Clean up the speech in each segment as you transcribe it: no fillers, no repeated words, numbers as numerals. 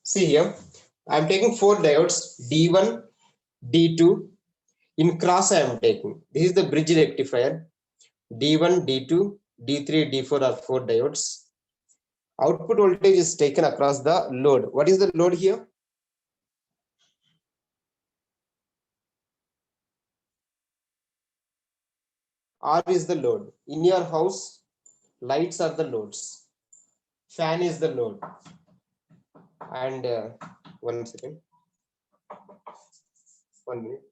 See here, I am taking 4 diodes D1, D2. In cross I am taking. This is the bridge rectifier. D1, D2, D3, D4 are 4 diodes. Output voltage is taken across the load. What is the load here? R is the load. In your house, lights are the loads. Fan is the load. And 1 second. 1 minute.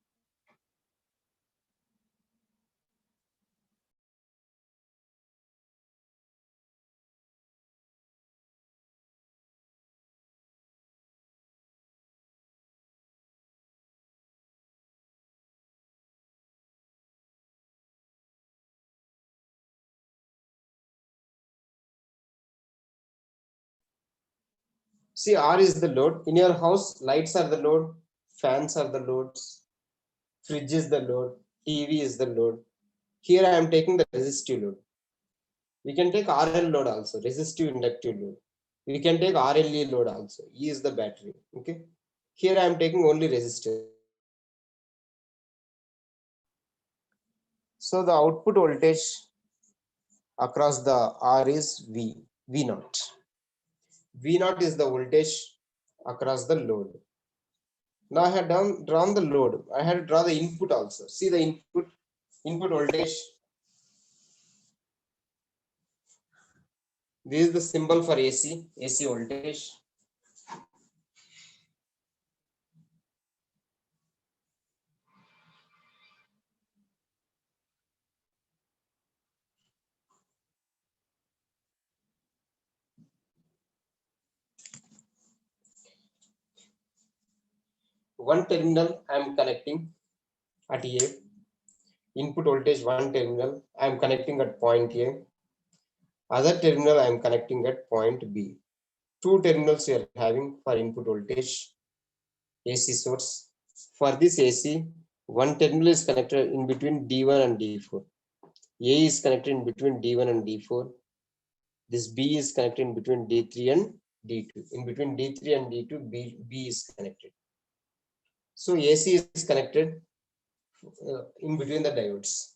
See, R is the load. In your house, lights are the load, fans are the loads, fridge is the load, TV is the load. Here I am taking the resistive load. We can take RL load also, resistive inductive load. We can take RLE load also. E is the battery. Okay. Here I am taking only resistor. So the output voltage across the R is V naught. V naught is the voltage across the load. Now I have drawn the load. I have to draw the input also. See the input voltage. This is the symbol for AC voltage. One terminal I am connecting at A. Input voltage one terminal I am connecting at point A. Other terminal I am connecting at point B. 2 terminals we are having for input voltage AC source. For this AC, one terminal is connected in between D1 and D4. A is connected in between D1 and D4. This B is connected in between D3 and D2. In between D3 and D2, B is connected. So AC is connected in between the diodes.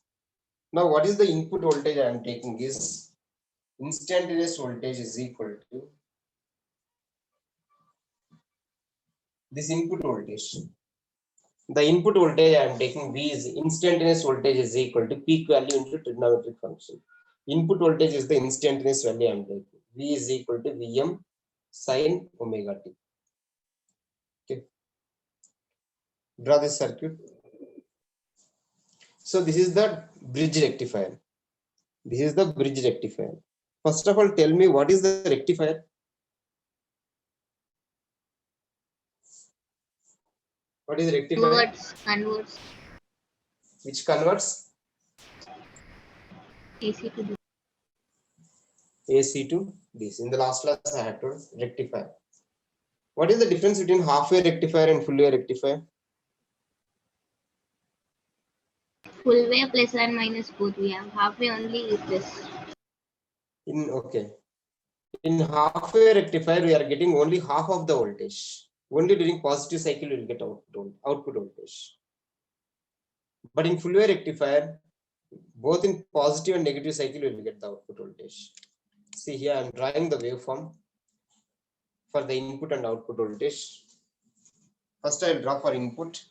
Now, what is the input voltage I am taking is instantaneous voltage is equal to this input voltage. The input voltage I am taking V is instantaneous voltage is equal to peak value into trigonometric function. Input voltage is the instantaneous value I am taking. V is equal to Vm sin omega t. Okay. Draw this circuit. So this is the bridge rectifier. This is the bridge rectifier. First of all, tell me what is the rectifier? What is rectifier? Converts. Which converts? AC to DC. AC to DC. In the last class, I had to rectify. What is the difference between half-wave rectifier and full-wave rectifier? Full wave plus and minus both. We have halfway only is this. In half-wave rectifier, we are getting only half of the voltage. Only during positive cycle, we will get output voltage. But in full-wave rectifier, both in positive and negative cycle, we will get the output voltage. See here, I am drawing the waveform for the input and output voltage. First, I will draw for input.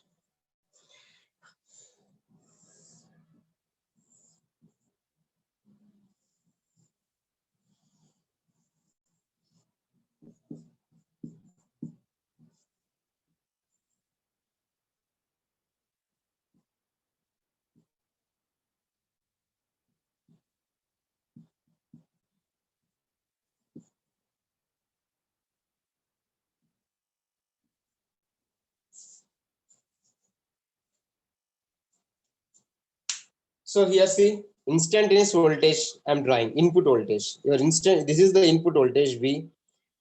So here see instantaneous voltage I am drawing input voltage. This is the input voltage V.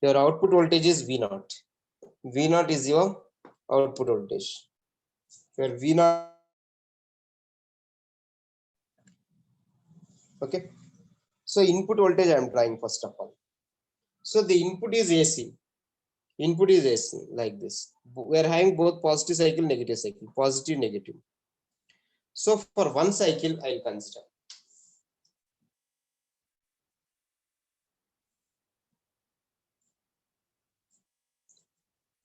Your output voltage is V naught. V naught is your output voltage. Your V naught. Okay. So input voltage I am trying first of all. So the input is AC. Input is AC like this. We are having both positive cycle, negative cycle, positive, negative. So for one cycle, I'll consider.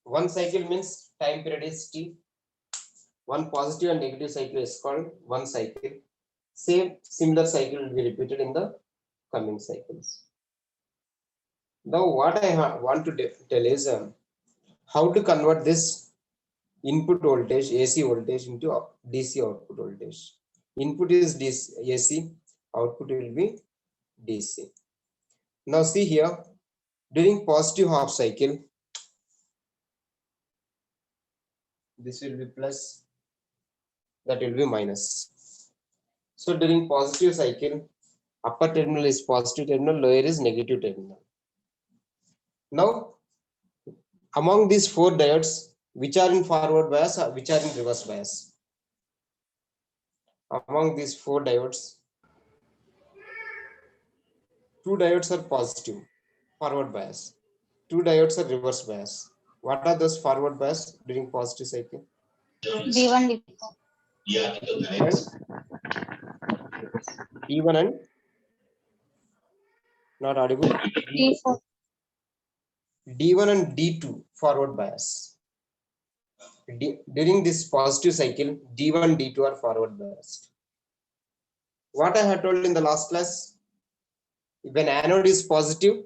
One cycle means time period is T. One positive and negative cycle is called one cycle. Same similar cycle will be repeated in the coming cycles. Now what I want to tell is how to convert this input voltage AC voltage into DC output voltage. Input is AC, output will be DC. Now see here, during positive half cycle, this will be plus, that will be minus. So during positive cycle, upper terminal is positive terminal, lower is negative terminal. Now, among these four diodes, which are in forward bias or which are in reverse bias? Among these four diodes, two diodes are positive, forward bias. Two diodes are reverse bias. What are those forward bias during positive cycle? D1, D4. D1 and not audible. D4. D1 and D2 forward bias. During this positive cycle, D1, D2 are forward biased. What I had told in the last class, when anode is positive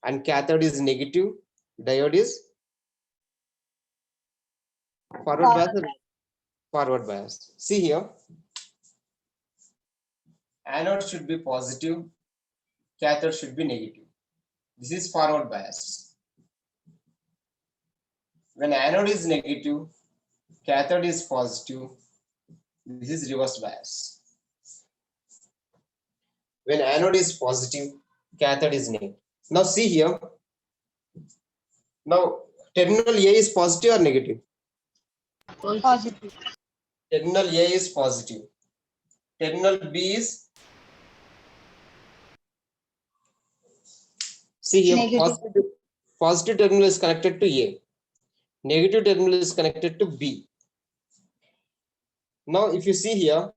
and cathode is negative, diode is forward bias or forward bias. See here, anode should be positive, cathode should be negative. This is forward bias. When anode is negative, cathode is positive, this is reverse bias. When anode is positive, cathode is negative. Now see here, now terminal A is positive or negative? Positive. Terminal A is positive. Terminal B is, see here, positive terminal is connected to A. Negative terminal is connected to B. Now if you see here,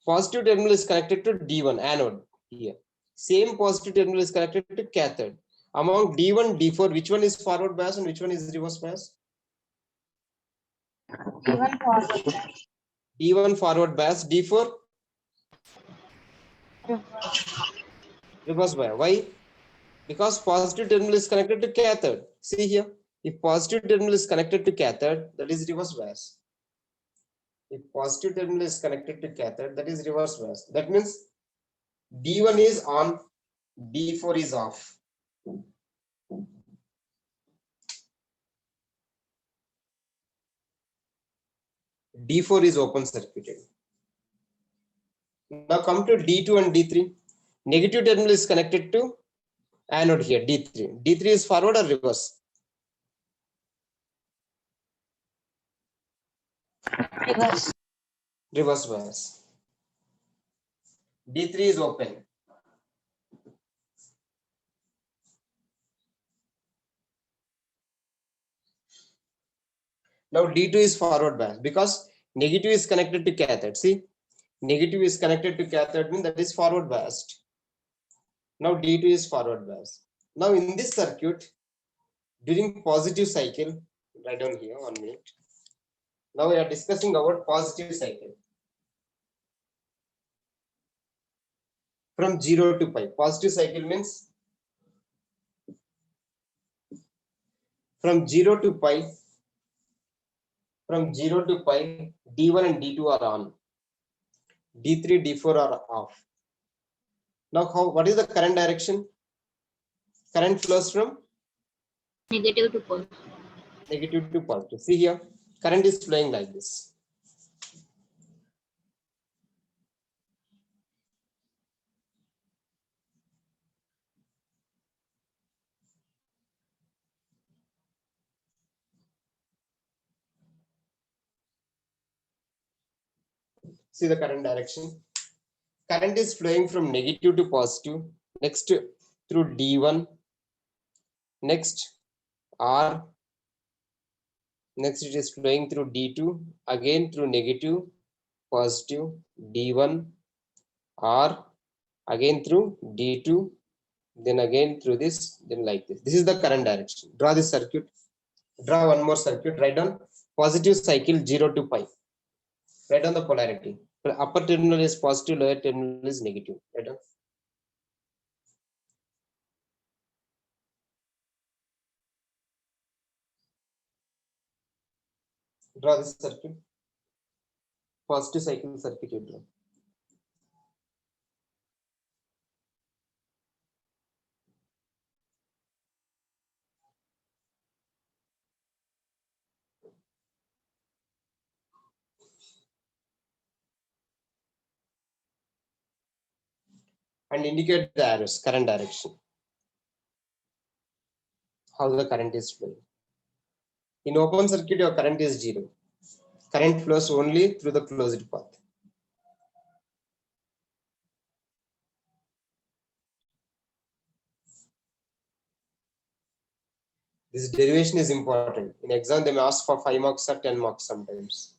positive terminal is connected to D1, anode here. Same positive terminal is connected to cathode. Among D1, D4, which one is forward bias and which one is reverse bias? D1 forward bias. D1 forward bias, D4 reverse bias. Why? Because positive terminal is connected to cathode. See here, if positive terminal is connected to cathode, that is reverse bias. If positive terminal is connected to cathode, that is reverse bias. That means D1 is on, D4 is off. D4 is open circuited. Now come to D2 and D3. Negative terminal is connected to anode here, D3. D3 is forward or reverse? Reverse. Reverse bias. D3 is open. Now D2 is forward bias because negative is connected to cathode. See, negative is connected to cathode means that is forward biased. Now D2 is forward bias. Now in this circuit, during positive cycle, write down here 1 minute. Now we are discussing about positive cycle. From 0 to pi. Positive cycle means from 0 to pi. From 0 to pi, D1 and D2 are on. D3, D4 are off. Now what is the current direction? Current flows from Negative to positive. negative to positive. See here, current is flowing like this. See the current direction. current is flowing from negative to positive, next through D1, next R, next it is flowing through D2, again through negative, positive, D1, R, again through D2, then again through this, then like this. This is the current direction. Draw this circuit. Draw one more circuit. Write down positive cycle 0 to pi. Write down the polarity. The upper terminal is positive, lower terminal is negative. Write down. Draw this circuit. Positive cycle circuit you draw. And indicate the arrows, current direction. How the current is flowing. In open circuit, your current is 0. Current flows only through the closed path. This derivation is important. In exam, they may ask for 5 marks or 10 marks sometimes.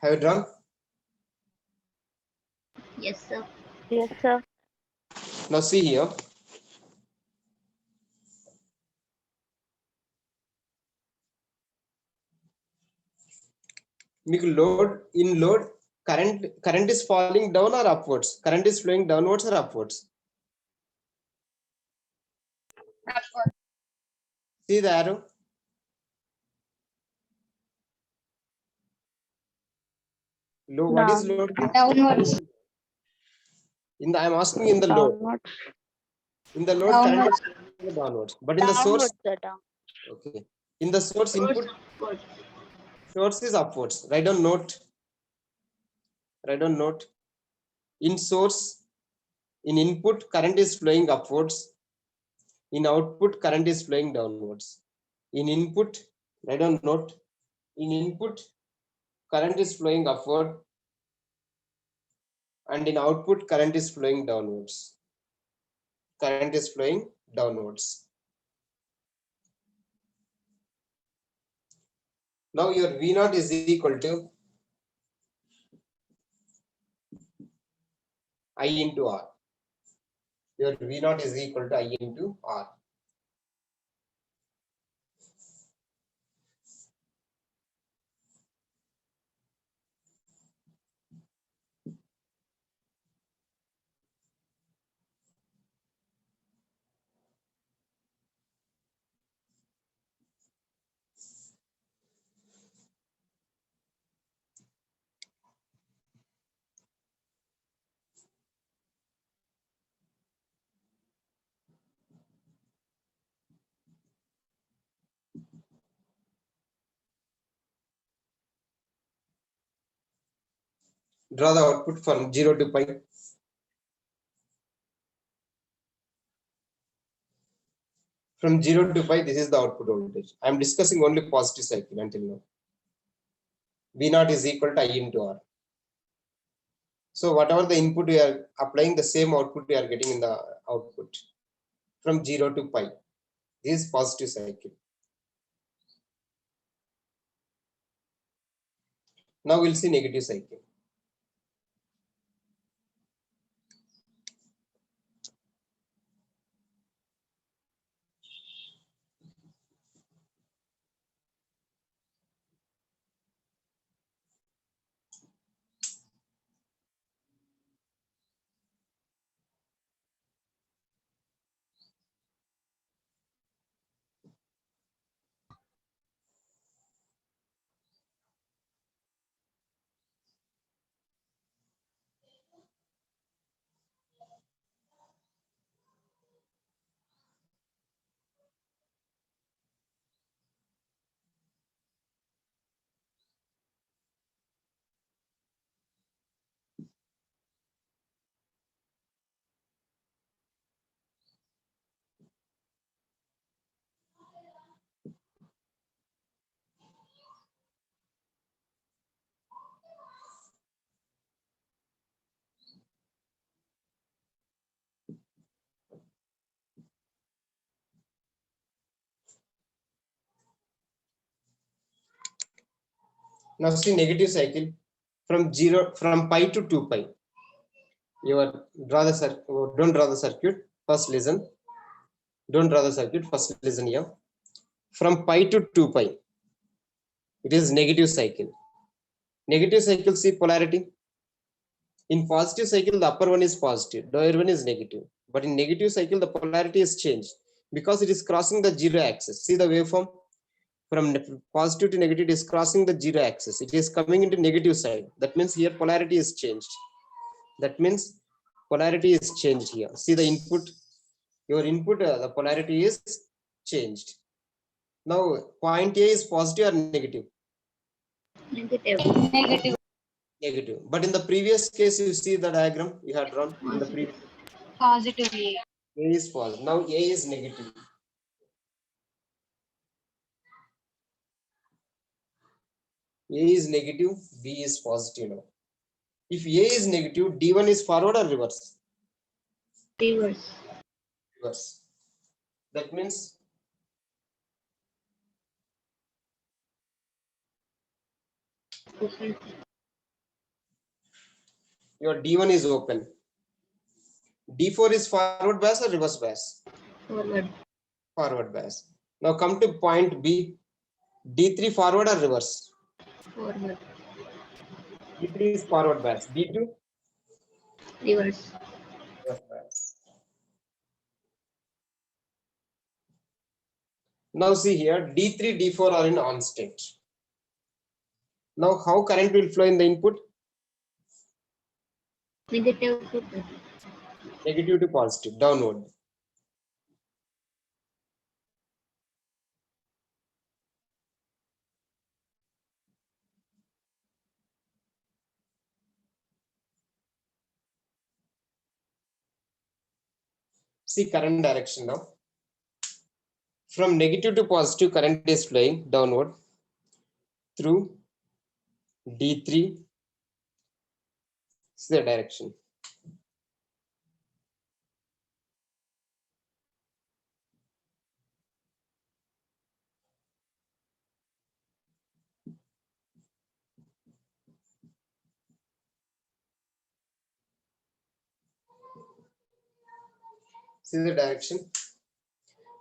Have you drawn? Yes, sir. Yes, sir. Now see here. మీకు load current is falling down or upwards? Current is flowing downwards or upwards? See the arrow? What is load here? Downwards. I'm asking in the load. Downwards. In the load, current is flowing downwards. But in the source, Downwards, sir. Down. okay. In the source input, source is upwards. Write down note. Write down note. In source, in input, current is flowing upwards. In output, current is flowing downwards. In input, write down note. In input, current is flowing upward. And in output, current is flowing downwards. Current is flowing downwards. Now your V0 is equal to I into R. Your V0 is equal to I into R. Draw the output from 0 to pi. From 0 to pi, this is the output voltage. I am discussing only positive cycle until now. V0 is equal to I into R. So whatever the input we are applying, the same output we are getting in the output. From 0 to pi. This is positive cycle. Now we'll see negative cycle. Now see negative cycle from pi to 2 pi. Don't draw the circuit. First listen. Don't draw the circuit. First listen here. From pi to 2 pi, it is negative cycle. Negative cycle, see polarity. In positive cycle, the upper one is positive, the lower one is negative. But in negative cycle, the polarity is changed because it is crossing the zero axis. See the waveform? From positive to negative, it is crossing the zero axis. It is coming into negative side. That means here polarity is changed. That means polarity is changed here. See the input? Your input, the polarity is changed. Now, point A is positive or negative? Negative. Negative. Negative. But in the previous case, you see the diagram you had drawn in the previous. Positively. A is positive. Now A is negative. A is negative, B is positive now. If A is negative, D1 is forward or reverse? Reverse. Reverse. That means Open. your D1 is open. D4 is forward bias or reverse bias? Forward. Forward bias. Now come to point B. D3 forward or reverse? Forward. D3 is forward bias. D2? Reverse. Reverse bias. Now see here, D3, D4 are in on state. Now how current will flow in the input? Negative to positive. Negative to positive, downward. See current direction now. From negative to positive, current is flowing downward through D3. See the direction. See the direction.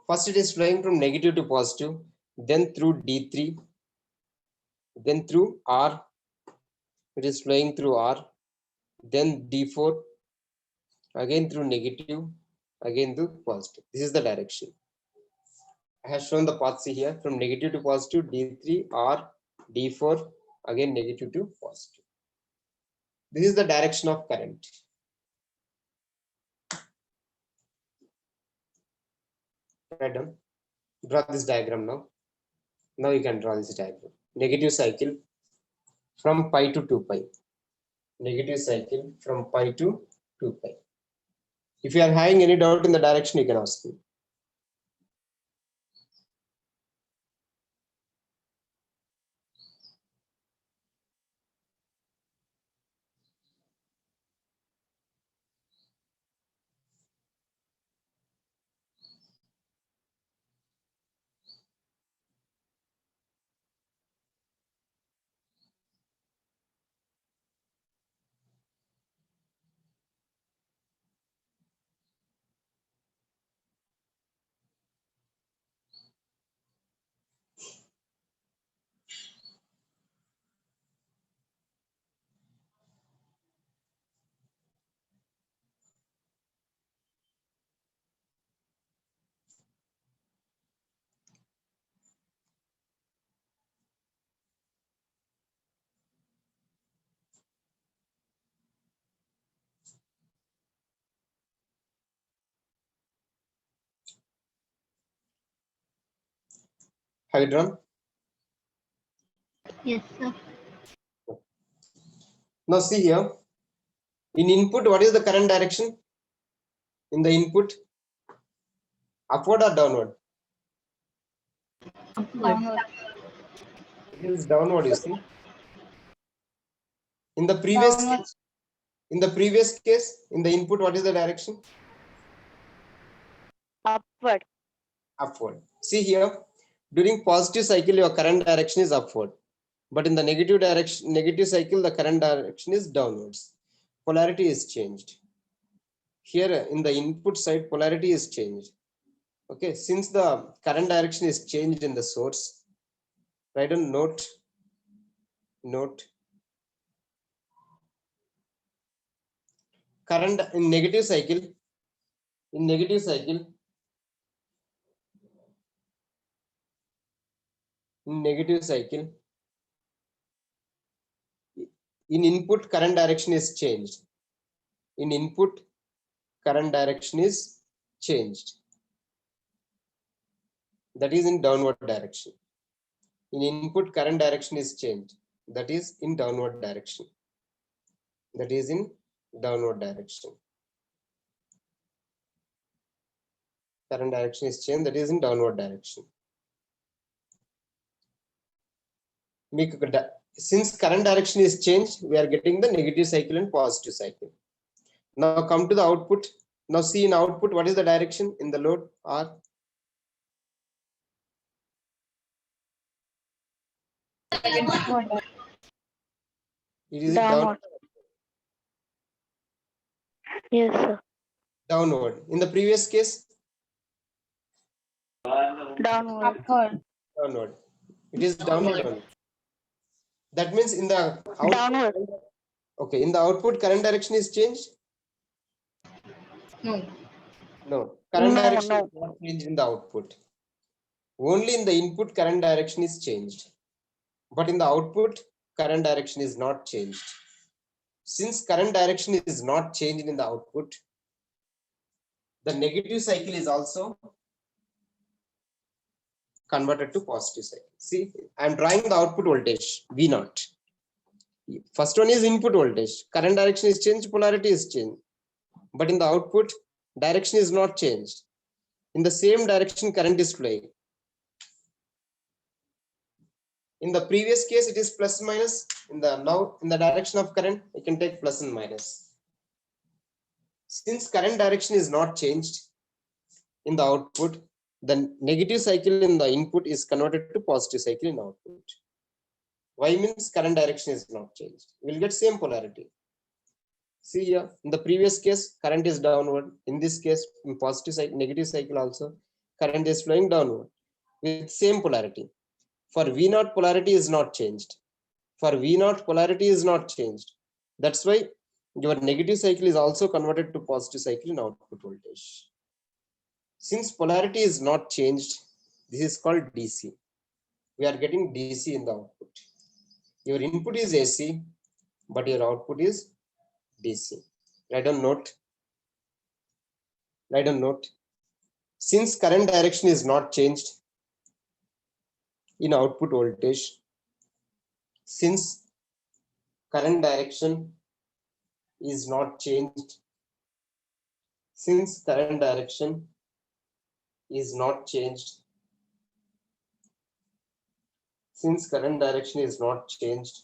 First it is flowing from negative to positive, then through D3, then through R. It is flowing through R, then D4, again through negative, again through positive. This is the direction. I have shown the path, see here, from negative to positive, D3, R, D4, again negative to positive. This is the direction of current. Right done. Draw this diagram now. Now you can draw this diagram. Negative cycle from pi to 2 pi. Negative cycle from pi to 2 pi. If you are having any doubt in the direction, you can ask me. Have you drawn? Yes, sir. Now see here. In input, what is the current direction? In the input, upward or downward? Upward. Downward. It is downward, you see. In the previous Downward. case, in the input, what is the direction? Upward. Upward. See here, during positive cycle, your current direction is upward. But in the negative cycle, the current direction is downwards. Polarity is changed. Here in the input side, polarity is changed. Okay, since the current direction is changed in the source, write a note. Current in negative cycle, in negative cycle, in input current direction is changed. In input current direction is changed. That is in downward direction. In input current direction is changed. That is in downward direction. That is in downward direction. Current direction is changed. That is in downward direction. Since current direction is changed, we are getting the negative cycle and positive cycle. Now come to the output. Now see in output, what is the direction in the load R? It is Downward. Yes, sir. Downward. In the previous case, Downward. Upward. downward. It is downward. That means in the output, Downward. okay, in the output current direction is changed. No. No, current No, direction no. is not changed in the output. Only in the input current direction is changed. But in the output, current direction is not changed. Since current direction is not changed in the output, the negative cycle is also converted to positive cycle. See, I'm drawing the output voltage, V0. First one is input voltage. Current direction is changed, polarity is changed. But in the output, direction is not changed. In the same direction, current is flowing. In the previous case, it is plus minus. Now in the direction of current, you can take plus and minus. Since current direction is not changed in the output, the negative cycle in the input is converted to positive cycle in output. Why means current direction is not changed. We'll get same polarity. See here, in the previous case, current is downward. In this case, in positive cycle, negative cycle also, current is flowing downward with same polarity. For V0, polarity is not changed. For V0, polarity is not changed. That's why your negative cycle is also converted to positive cycle in output voltage. Since polarity is not changed, this is called DC. We are getting DC in the output. Your input is AC, but your output is DC. Write a note. Write a note. Since current direction is not changed in output voltage, since current direction is not changed, since current direction is not changed, since current direction is not changed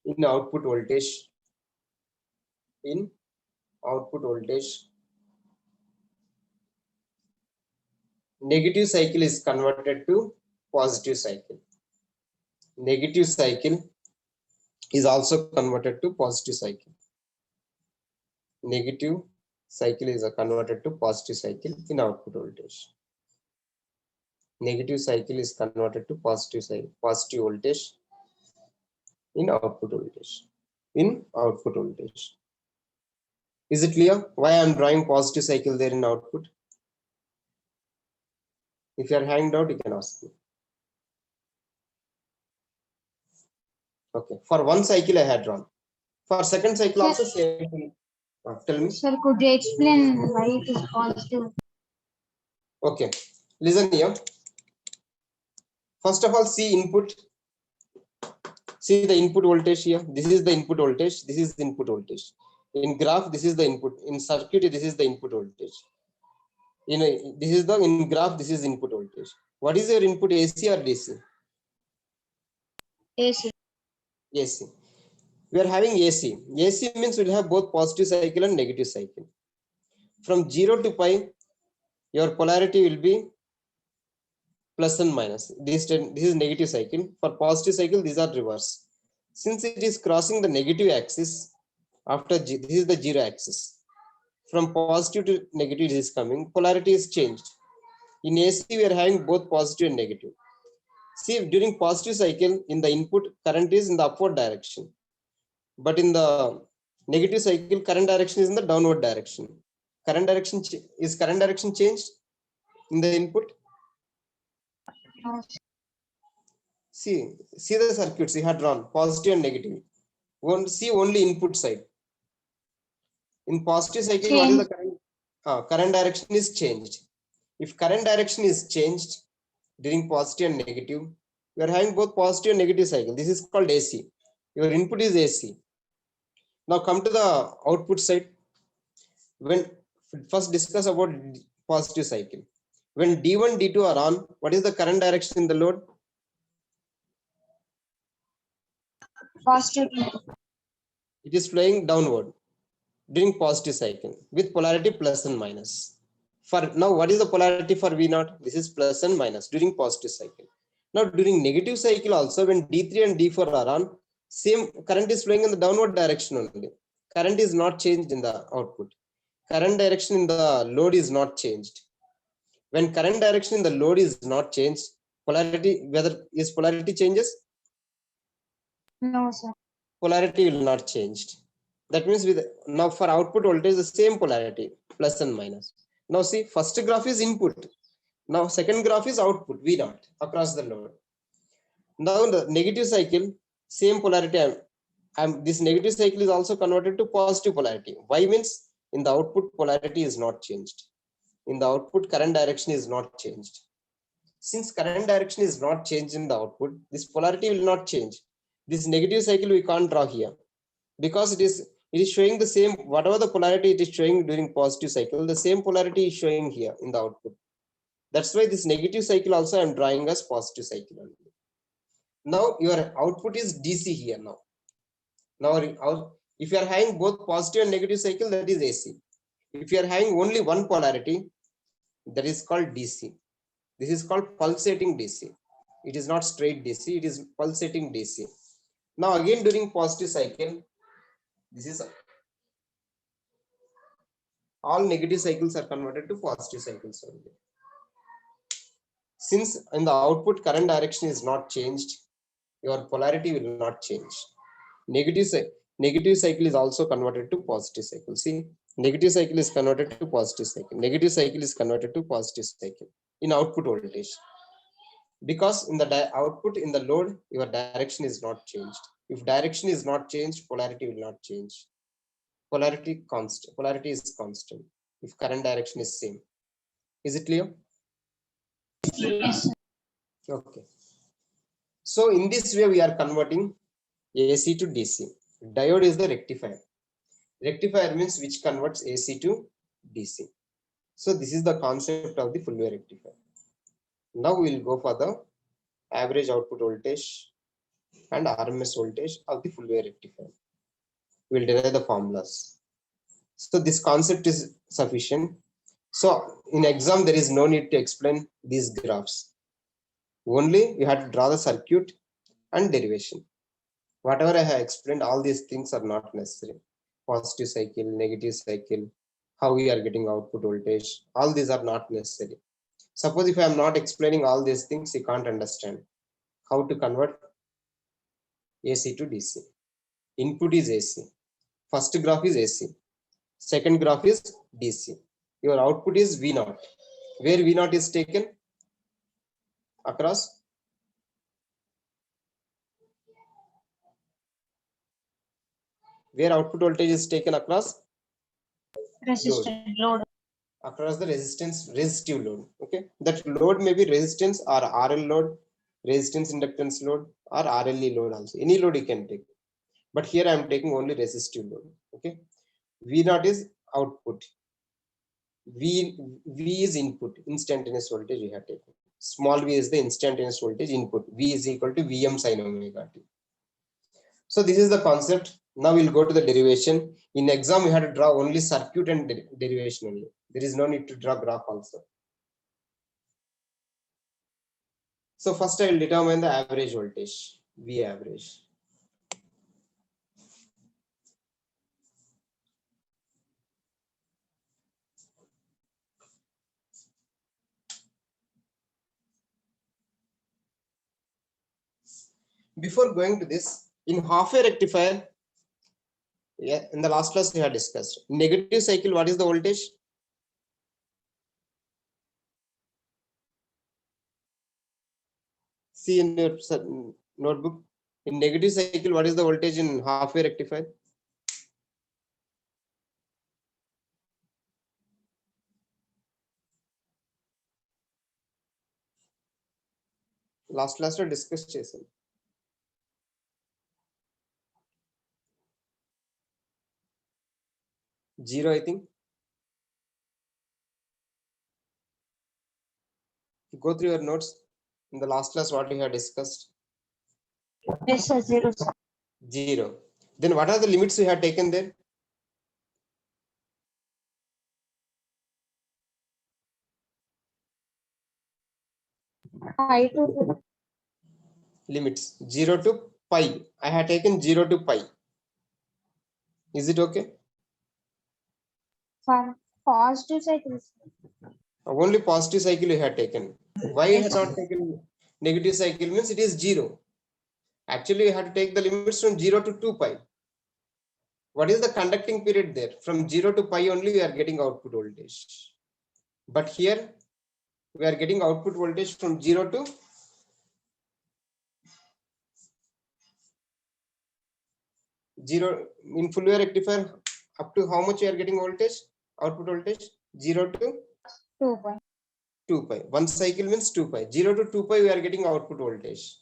in output voltage, negative cycle is converted to positive cycle. Negative cycle is also converted to positive cycle. Negative cycle is converted to positive cycle in output voltage. Negative cycle is converted to positive voltage in output voltage. Is it clear why I'm drawing positive cycle there in output? If you are hanged out, you can ask me. Okay, for one cycle I had drawn. For second cycle also same thing. Tell me. Sir, could you explain why it is positive? Okay, listen here. First of all, see input. See the input voltage here. This is the input voltage. This is the input voltage. In graph, this is the input. In circuit, this is the input voltage. In graph, this is input voltage. What is your input, AC or DC? AC. AC. We are having AC. AC means we will have both positive cycle and negative cycle. From 0 to pi, your polarity will be plus and minus. This is negative cycle. For positive cycle, these are reverse. Since it is crossing the negative axis, after this is the zero axis. From positive to negative it is coming. Polarity is changed. In AC, we are having both positive and negative. See, during positive cycle, in the input, current is in the upward direction. But in the negative cycle, current direction is in the downward direction. Current direction changed in the input? See the circuits we had drawn, positive and negative. See only input side. In positive cycle, what is the current? Current direction is changed. If current direction is changed during positive and negative, we are having both positive and negative cycle. This is called AC. Your input is AC. Now come to the output side. When first discuss about positive cycle. When D1, D2 are on, what is the current direction in the load? Positive. It is flowing downward during positive cycle with polarity plus and minus. For now, what is the polarity for V0? This is plus and minus during positive cycle. Now during negative cycle also, when D3 and D4 are on, same current is flowing in the downward direction only. Current is not changed in the output. Current direction in the load is not changed. When current direction in the load is not changed, polarity, whether is polarity changes? No, sir. Polarity will not change. That means with now for output voltage, the same polarity, plus and minus. Now see, first graph is input. Now second graph is output, V0 across the load. Now the negative cycle, same polarity. This negative cycle is also converted to positive polarity. Why means in the output polarity is not changed. In the output current direction is not changed. Since current direction is not changed in the output, this polarity will not change. This negative cycle we can't draw here because it is showing the same, whatever the polarity it is showing during positive cycle, the same polarity is showing here in the output. That's why this negative cycle also I am drawing as positive cycle only. Now your output is DC here now. Now if you are having both positive and negative cycle, that is AC. If you are having only one polarity, that is called DC. This is called pulsating DC. It is not straight DC, it is pulsating DC. Now again during positive cycle, this is all negative cycles are converted to positive cycles only. Since in the output current direction is not changed, your polarity will not change. Negative cycle is also converted to positive cycle. See, negative cycle is converted to positive cycle. Negative cycle is converted to positive cycle in output voltage. Because in the output in the load, your direction is not changed. If direction is not changed, polarity will not change. Polarity is constant if current direction is same. Is it clear? Yes, sir. Okay. So in this way, we are converting AC to DC. Diode is the rectifier. Rectifier means which converts AC to DC. So this is the concept of the full wave rectifier. Now we will go for the average output voltage and RMS voltage of the full wave rectifier. We will derive the formulas. So this concept is sufficient. So in exam, there is no need to explain these graphs. Only you have to draw the circuit and derivation. Whatever I have explained, all these things are not necessary. Positive cycle, negative cycle, how we are getting output voltage, all these are not necessary. Suppose if I am not explaining all these things, you can't understand how to convert AC to DC. Input is AC. First graph is AC. Second graph is DC. Your output is V0. Where V0 is taken? Across. Where output voltage is taken across? Resistant load. Across the resistive load. Okay, that load may be resistance or RL load, resistance inductance load, or RLE load also. Any load you can take, but here I am taking only resistive load. Okay, V0 is output, V is input, instantaneous voltage we have taken. Small v is the instantaneous voltage input. V is equal to Vm sin omega t. So this is the concept. Now we'll go to the derivation. In exam, we had to draw only circuit and derivation only. There is no need to draw graph also. So first I will determine the average voltage, V average. Before going to this, in half-wave rectifier, yeah, in the last class we had discussed negative cycle. What is the voltage? See in your notebook. In negative cycle, what is the voltage in half-wave rectifier? Last class we discussed చేసాం. 0, I think. Go through your notes. In the last class, what we had discussed? Yes, sir. 0, sir. 0. Then what are the limits we had taken there? I to Limits 0 to pi. I had taken 0 to pi. Is it okay? for positive cycles. Only positive cycle you had taken. Why you had Yes, not sir. taken negative cycle? Means it is 0. Actually, you have to take the limits from 0 to 2 pi. What is the conducting period there? From 0 to pi only we are getting output voltage. But here we are getting output voltage from 0 to 0. In full wave rectifier, up to how much you are getting voltage? Output voltage 0 to 2 pi. 2 pi. One cycle means 2 pi. 0 to 2 pi we are getting output voltage.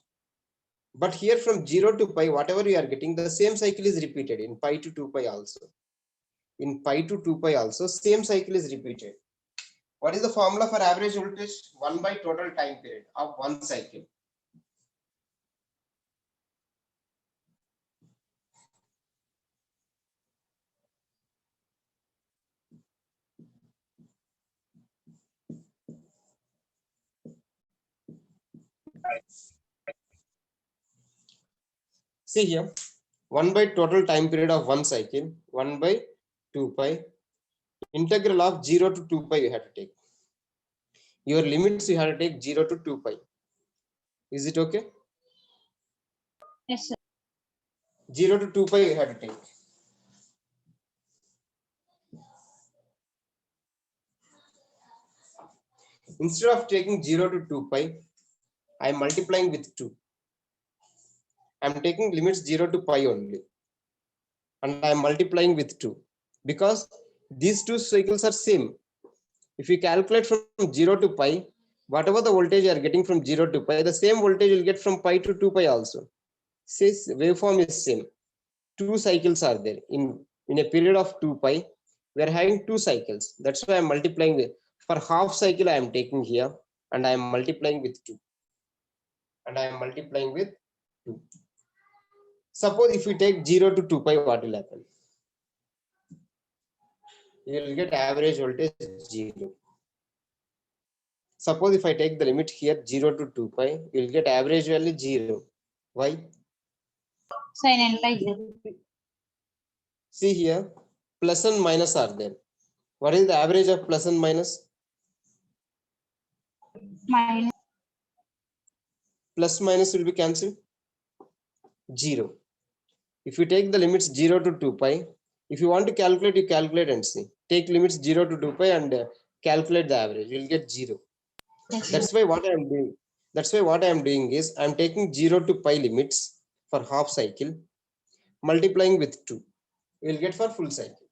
But here from 0 to pi, whatever we are getting, the same cycle is repeated in pi to 2 pi also. In pi to 2 pi also, same cycle is repeated. What is the formula for average voltage? 1 by total time period of one cycle. See here, 1 by total time period of one cycle, 1 by 2 pi, integral of 0 to 2 pi you have to take. Your limits you have to take 0 to 2 pi. Is it okay? Yes, sir. 0 to 2 pi you have to take. Instead of taking 0 to 2 pi, I am multiplying with 2. I am taking limits 0 to pi only. And I am multiplying with 2. Because these two cycles are same. If you calculate from 0 to pi, whatever the voltage you are getting from 0 to pi, the same voltage you will get from pi to 2 pi also. Says waveform is same. Two cycles are there. In a period of 2 pi, we are having two cycles. That's why I am multiplying with. For half cycle, I am taking here and I am multiplying with 2. And I am multiplying with 2. Suppose if we take 0 to 2 pi, what will happen? You will get average voltage 0. Suppose if I take the limit here 0 to 2 pi, you will get average value 0. Why? Sin n like 0. See here, plus and minus are there. What is the average of plus and minus? Minus. Plus minus will be cancelled. 0. If you take the limits 0 to 2 pi, if you want to calculate, you calculate and see. Take limits 0 to 2 pi and calculate the average. You will get 0. Yes, That's why what I am doing. That's why what I am doing is I am taking 0 to pi limits for half cycle, multiplying with 2. You will get for full cycle.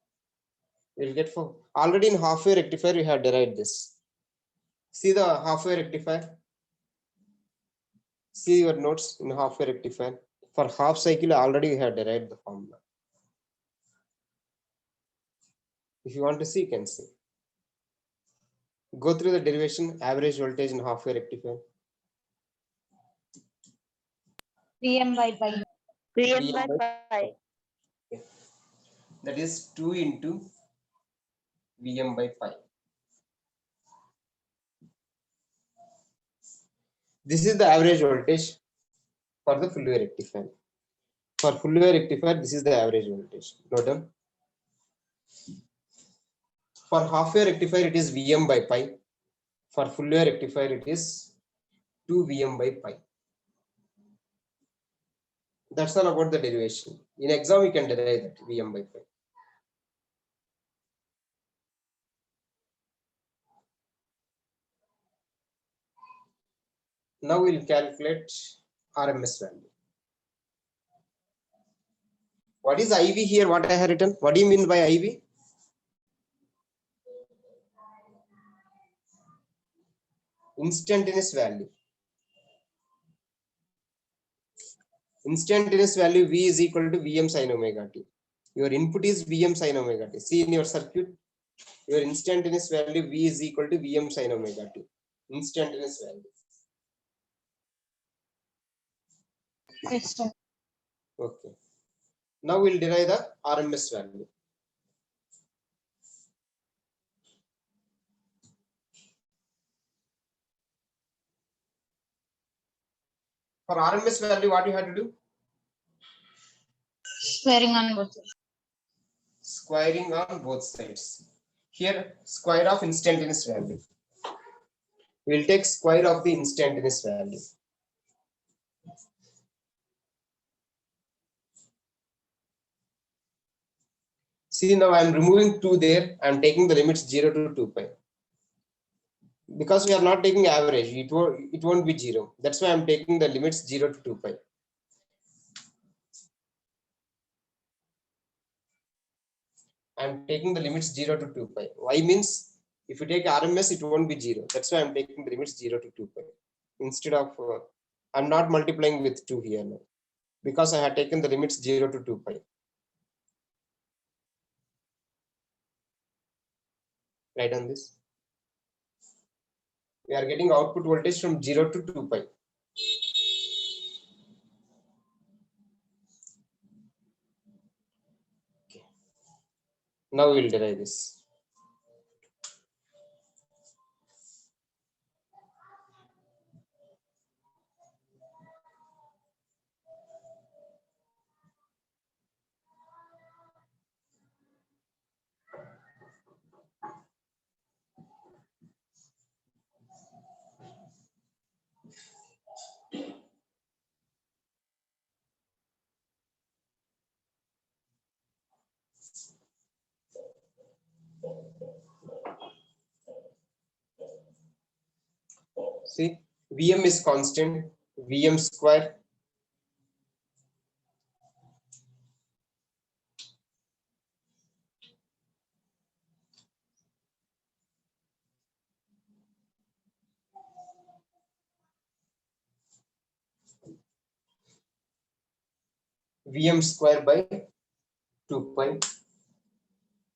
You will get for already in half wave rectifier we have derived this. See the half wave rectifier. See your notes in half wave rectifier. For half cycle already we have derived the formula. If you want to see, you can see. Go through the derivation, average voltage in half wave rectifier. Vm by pi. Vm Vm by pi. That is 2 into Vm by pi. This is the average voltage for the full wave rectifier. For full wave rectifier, this is the average voltage. Note down. For half wave rectifier, it is Vm by pi. For full wave rectifier, it is 2 Vm by pi. That's all about the derivation. In exam, we can derive that Vm by pi. Now we'll calculate RMS value. What is IV here? What I have written? What do you mean by IV? Instantaneous value. Instantaneous value V is equal to Vm sin omega t. Your input is Vm sin omega t. See in your circuit, your instantaneous value V is equal to Vm sin omega t. Instantaneous value. Yes, sir. Okay. Now we'll derive the RMS value. For RMS value, what you have to do? Squaring on both sides. Squaring on both sides. Here, square of instantaneous value. We'll take square of the instantaneous value. See, now I'm removing 2 there. I'm taking the limits 0 to 2 pi. Because we are not taking average, it won't be 0. That's why I'm taking the limits 0 to 2 pi. I'm taking the limits 0 to 2 pi. Why means if you take RMS, it won't be 0. That's why I'm taking the limits 0 to 2 pi. Instead of, I'm not multiplying with 2 here now. Because I had taken the limits 0 to 2 pi. Write on this. We are getting output voltage from 0 to 2 pi. Okay. Now we will derive this. See, Vm is constant, Vm square. Vm square by 2 pi.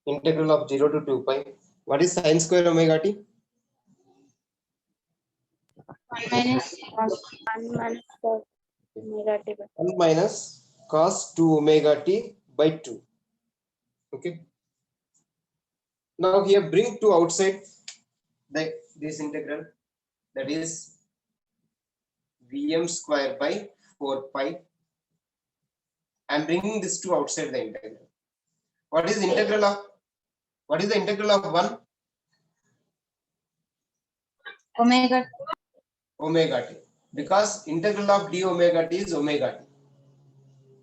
Integral of 0 to 2 pi. What is sine square omega t? Minus 1 minus cos omega t by 1 minus cos 2 omega t by 2. Okay. Now here bring 2 outside this integral, that is Vm square by 4 pi. I'm bringing this 2 outside the integral. What is the integral of 1? omega Omega t. Because integral of d omega t is omega t.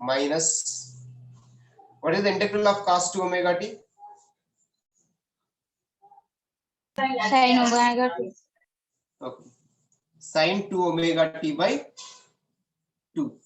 Minus, what is the integral of cos 2 omega t? sin omega t. Okay. Sin 2 omega t by 2.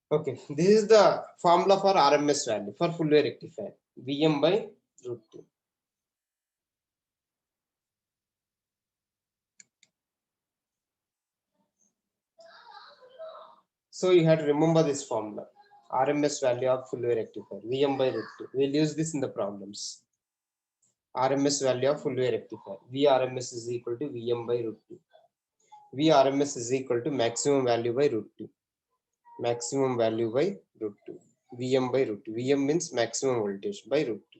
Okay, this is the formula for RMS value for full wave rectifier, Vm by root 2. So you have to remember this formula, RMS value of full wave rectifier, Vm by root 2. We'll use this in the problems. RMS value of full wave rectifier, Vrms is equal to Vm by root 2. Vrms is equal to maximum value by root 2. Maximum value by root 2. Vm by root 2. Vm means maximum voltage by root 2.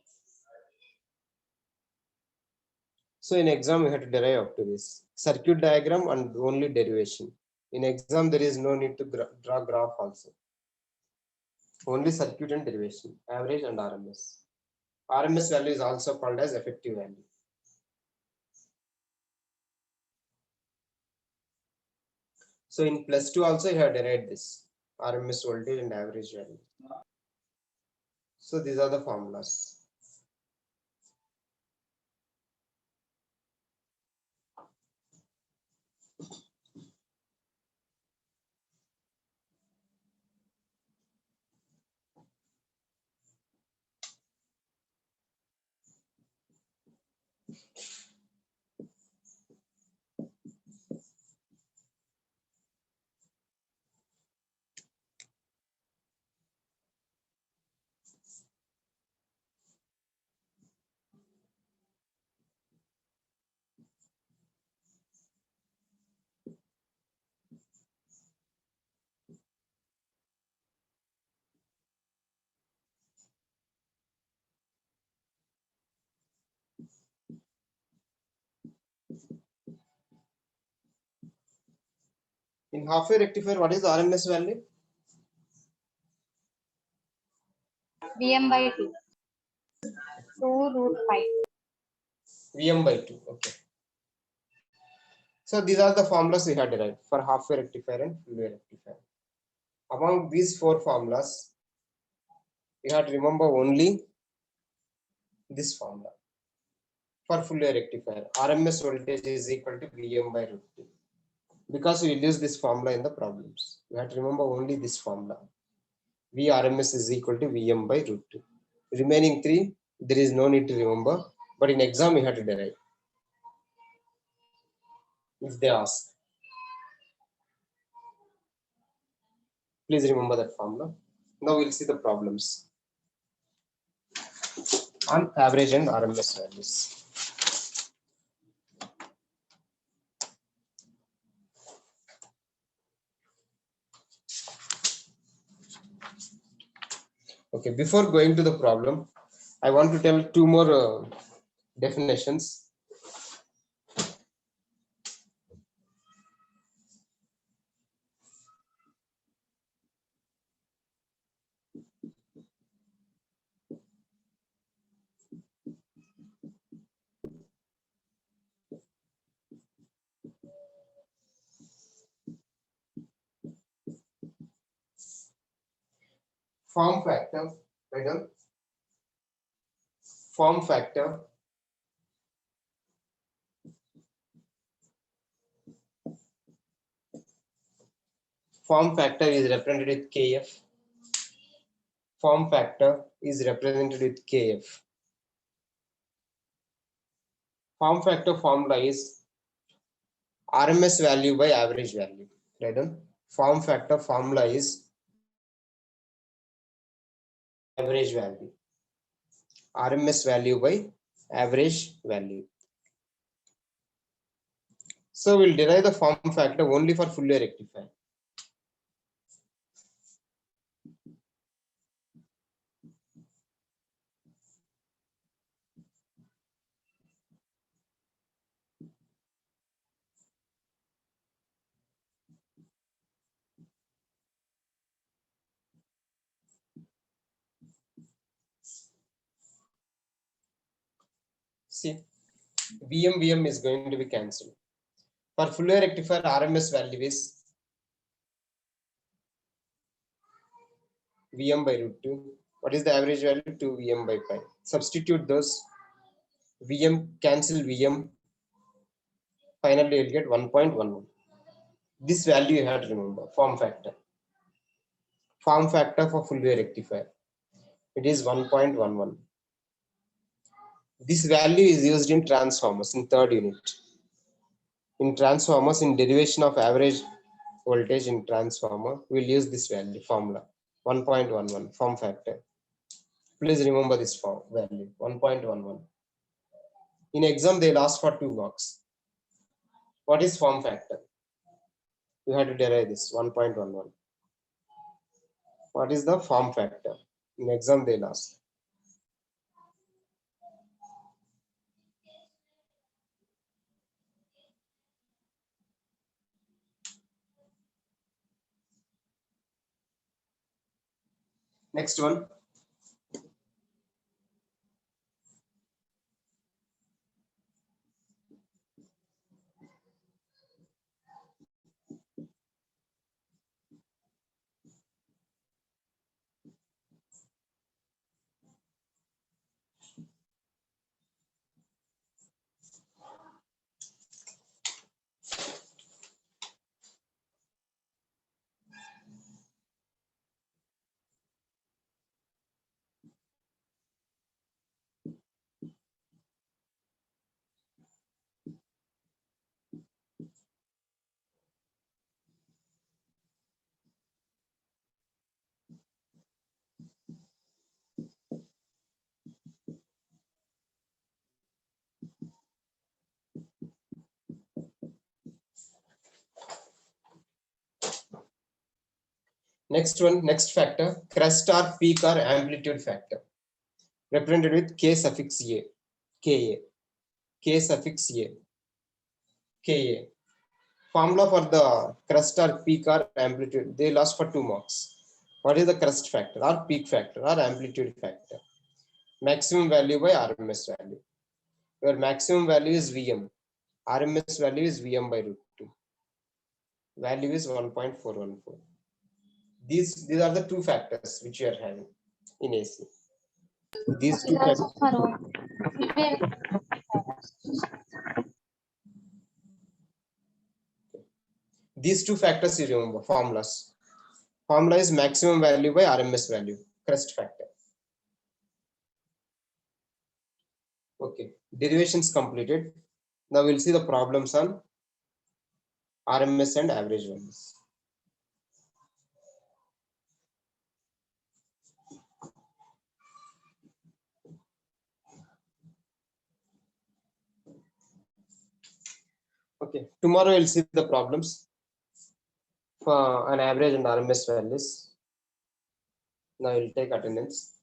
So in exam, we have to derive up to this circuit diagram and only derivation. In exam, there is no need to draw graph also. Only circuit and derivation, average and RMS. RMS value is also called as effective value. So in +2 also you have derived this RMS voltage and average value. So these are the formulas. In half wave rectifier, what is the RMS value? Vm by 2. 2 root 5. Vm by 2. Okay. So these are the formulas we have derived for half wave rectifier and full wave rectifier. Among these 4 formulas, you have to remember only this formula. For full wave rectifier, RMS voltage is equal to Vm by root 2. Because we will use this formula in the problems. You have to remember only this formula. Vrms is equal to Vm by root 2. Remaining 3, there is no need to remember, but in exam you have to derive. If they ask, please remember that formula. Now we'll see the problems on average and RMS values. Okay, before going to the problem, I want to tell 2 more definitions. Form factor, right? Form factor, form factor is represented with Kf. Form factor is represented with Kf. Form factor formula is RMS value by average value. Right? Form factor formula is average value. RMS value by average value. So we'll derive the form factor only for full wave rectifier. See, Vm is going to be cancelled. For full wave rectifier, RMS value is Vm by root 2. What is the average value? 2 Vm by pi. Substitute those. Vm, cancel Vm. Finally, you'll get 1.11. This value you have to remember, form factor. form factor for full wave rectifier. It is 1.11. This value is used in transformers in third unit. In transformers, in derivation of average voltage in transformer, we'll use this value formula 1.11 form factor. Please remember this form value 1.11. In exam, they'll ask for 2 marks. What is form factor? You have to derive this 1.11. What is the form factor? In exam, they'll ask. Next one. Next one, next factor, crest or peak or amplitude factor, represented with K suffix A, Ka, K suffix A, Ka. Formula for the crest or peak or amplitude, they ask for 2 marks. What is the crest factor or peak factor or amplitude factor? Maximum value by RMS value. Where maximum value is Vm, RMS value is Vm by root 2. Value is 1.414. These are the 2 factors which you are having in AC. These 2 factors. These 2 factors you remember, formulas. Formula is maximum value by RMS value, crest factor. Okay, derivations completed. Now we'll see the problems on RMS and average values. Okay, tomorrow we'll see the problems for an average and RMS values. Now we'll take attendance.